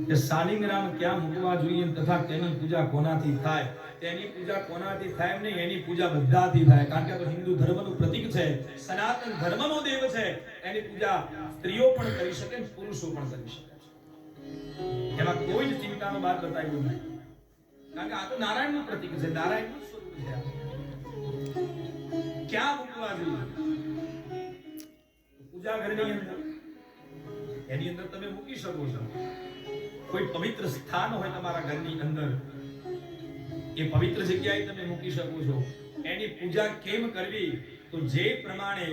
કે શાલિગ્રામ ક્યાં મૂકવા જોઈએ તથા તેની પૂજા કોનાથી થાય? તેની પૂજા કોનાથી થાય નહીં, એની પૂજા બધાથી થાય. કારણ કે આ તો હિન્દુ ધર્મનું પ્રતીક છે, સનાતન ધર્મનો દેવ છે. એની પૂજા સ્ત્રીઓ પણ કરી શકે, પુરુષો પણ કરી શકે. એમાં કોઈ જ ચિંતાનો વાત બતાવ્યો નહીં. કારણ કે આ તો નારાયણનું પ્રતીક છે, નારાયણનું સ્વરૂપ છે. ક્યાં મૂકવા જોઈએ? પૂજા ઘરની અંદર, એની અંદર તમે મૂકી શકો છો. કોઈ પવિત્ર સ્થાન હોય તમારા ઘરની અંદર, એ પવિત્ર જગ્યાએ તમે મૂકી શકો છો. એની પૂજા કેમ કરવી? તો જે પ્રમાણે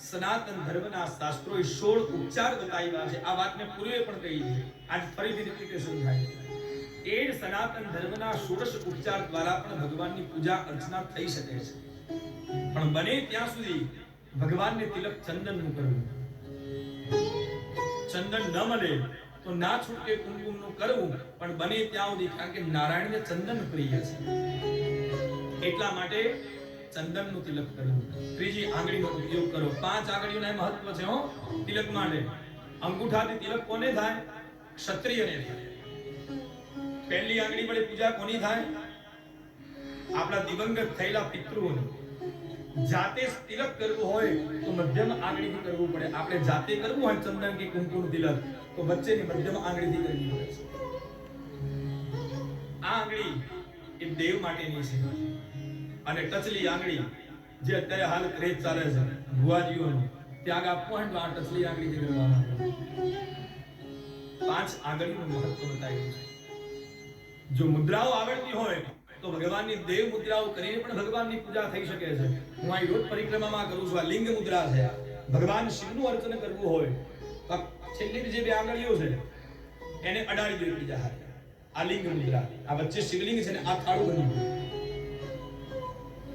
સનાતન ધર્મના શાસ્ત્રોએ 16 ઉપચાર બતાવ્યા છે, આ વાત મેં પૂર્વે પણ કહી છે, આજ ફરીથી રિપીટેશન થાય. એ જ સનાતન ધર્મના 16 ઉપચાર દ્વારા પણ ભગવાનની પૂજા અર્ચના થઈ શકે છે. પણ બને ત્યાં સુધી ભગવાનને તિલક ચંદનનું કરવું. ચંદન ન મળે તો ના છૂટકે કુમકુમનું કરવું, પણ બને ત્યાં સુધી, કારણ કે નારાયણને ચંદન પ્રિય છે, એટલા માટે ચંદનનું તિલક કરવું. ત્રીજી આંગળીનો ઉપયોગ કરો. 5 આંગળીઓના મહત્વ છે હો તિલક માટે. અંગૂઠાથી તિલક કોને થાય? ક્ષત્રિયને થાય. પહેલી આંગળી વડે પૂજા કોની થાય? આપણા દિવંગત થયેલા પિતૃઓની. જાતે તિલક કરવું હોય તો મધ્યમ આંગળીથી કરવું પડે. આપણે જાતે કરવું હોય ચંદન કે કુમકુમ તિલક તો વચ્ચેની મધ્યમ આંગળીથી કરવી પડે છે. આ આંગળી એ દેવ માટેની છે. અને ટચલી આંગળી જે અત્યારે હાલ ક્રેઝ ચાલે છે ભુવાજીઓનો, ત્યાગ આપવો હોય તો આ ટચલી આંગળીથી કરવાનું. 5 આંગળીનું મહત્વ બતાવ્યું છે. જો મુદ્રાઓ આવડતી હોય તો ભગવાનની દેવ મુદ્રાઓ કરીને પણ ભગવાનની પૂજા થઈ શકે છે. હું આ રોજ પરિક્રમામાં કરું છું. આ લિંગ મુદ્રા છે. ભગવાન શિવનું અર્ચન કરવું હોય તો છેલ્લી જે 2 આંગળીઓ છે એને અડાડી દો બીજા હાથે. આ લિંગ મુદ્રા. આ વચ્ચે શિવલિંગ છે ને આ થાળું બની ગયું.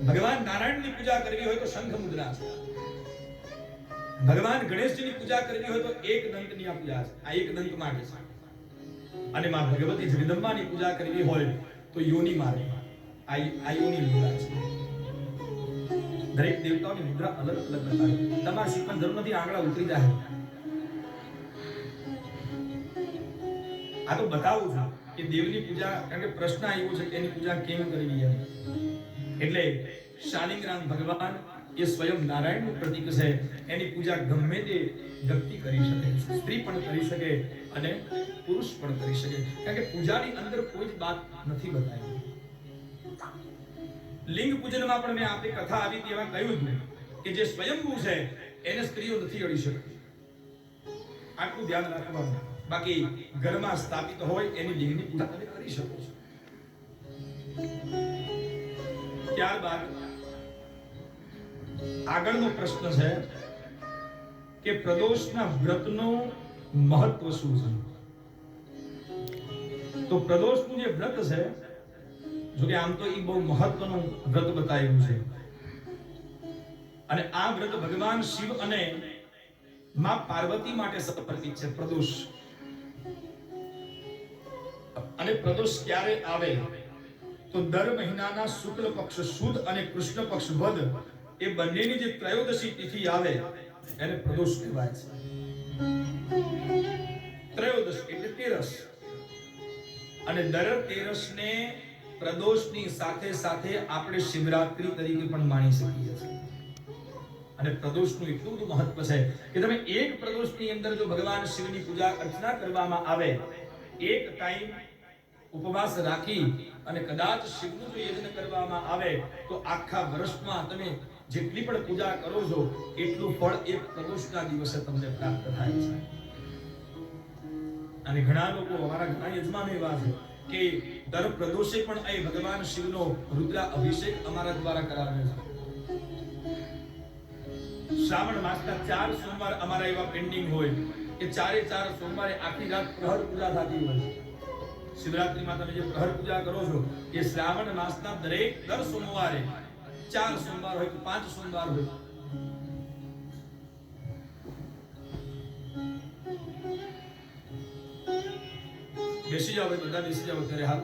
ભગવાન નારાયણની પૂજા કરવી હોય તો શંખ મુદ્રા છે. ભગવાન ગણેશજીની પૂજા કરવી હોય તો એક દંતની આ પૂજા છે. આ એક દંત માટે છે. અને માં ભગવતી જગદંબાની પૂજા કરવી હોય તો યોની મારે. આ યોની મુદ્રા છે. દરેક દેવતાઓની મુદ્રા અલગ અલગ બતાવી. તમારા શીખન ધર્મ નથી આંગળા ઉતરી જાય. આ તો બતાવું છું કે દેવની પૂજા, કારણ કે પ્રશ્ન આવ્યો છે કે એની પૂજા કેમ કરવી એમ. એટલે શાલિગ્રામ ભગવાન એ સ્વયં નારાયણનું પ્રતીક છે. એની પૂજા ગમે તે વ્યક્તિ કરી શકે, સ્ત્રી પણ કરી શકે અને પુરુષ પણ કરી શકે. કારણ કે પૂજાની અંદર કોઈ જ વાત નથી બતાવી. લિંગ પૂજનમાં પણ મેં આપણી કથા આવી હતી એમાં કહ્યું હતું કે જે સ્વયંભૂ છે એને સ્ત્રીઓ નથી અડી શકતી. આટલું ધ્યાન રાખવાનું. બાકી ઘરમાં સ્થાપિત હોય એની લિંગની પૂજા તમે કરી શકો છો. ત્યારબાદ આગળનો પ્રશ્ન છે કે પ્રદોષના વ્રતનું મહત્વ શું છે? તો પ્રદોષનું જે વ્રત છે, જો કે આમ તો એ બહુ મહત્વનું વ્રત બતાવ્યું છે. અને આ વ્રત ભગવાન શિવ અને માં પાર્વતી માટે સમર્પિત છે. પ્રદોષ. અને પ્રદોષ ક્યારે આવે તો દર મહિનાના શુક્લ પક્ષ સુદ અને કૃષ્ણ પક્ષ વદ એ બંનેની જે ત્રયોદશી તિથિ આવે એને પ્રદોષ કહેવાય છે. ત્રયોદશ એટલે 13. અને દર 13 ને પ્રદોષની સાથે સાથે આપણે શિવરાત્રી તરીકે પણ માણી શકીએ છીએ. અને પ્રદોષનું એટલું બધું મહત્વ છે કે તમે એક પ્રદોષની અંદર જો ભગવાન શિવની પૂજા અર્ચના કરવામાં આવે, એક ટાઈમ ઉપવાસ રાખી અને કદાચ શિવનું જો યજ્ઞ કરવામાં આવે તો આખા વર્ષમાં તમે જેટલી પણ પૂજા કરો છો એટલું ફળ એક પ્રદોષના દિવસે તમને પ્રાપ્ત થાય છે. અને ઘણા લોકો, અમારા ઘણા યજમાનો એવા છે કે દર પ્રદોષે પણ એ ભગવાન શિવનો રુદ્ર અભિષેક અમારા દ્વારા કરાવે છે. શ્રાવણ માસના 4 સોમવાર અમારા એવા પેન્ડિંગ હોય કે 4 સોમવારે આખી રાત પ્રહર પૂજા થતી હોય. શિવરાત્રીમાં તમે જે પ્રહર પૂજા કરો છો એ શ્રાવણ માસના દર સોમવારે 4 સોમવાર હોય કે 5 સોમવાર હોય. બેસી જાઓ બધા, બેસી જાઓ અત્યારે હાલ.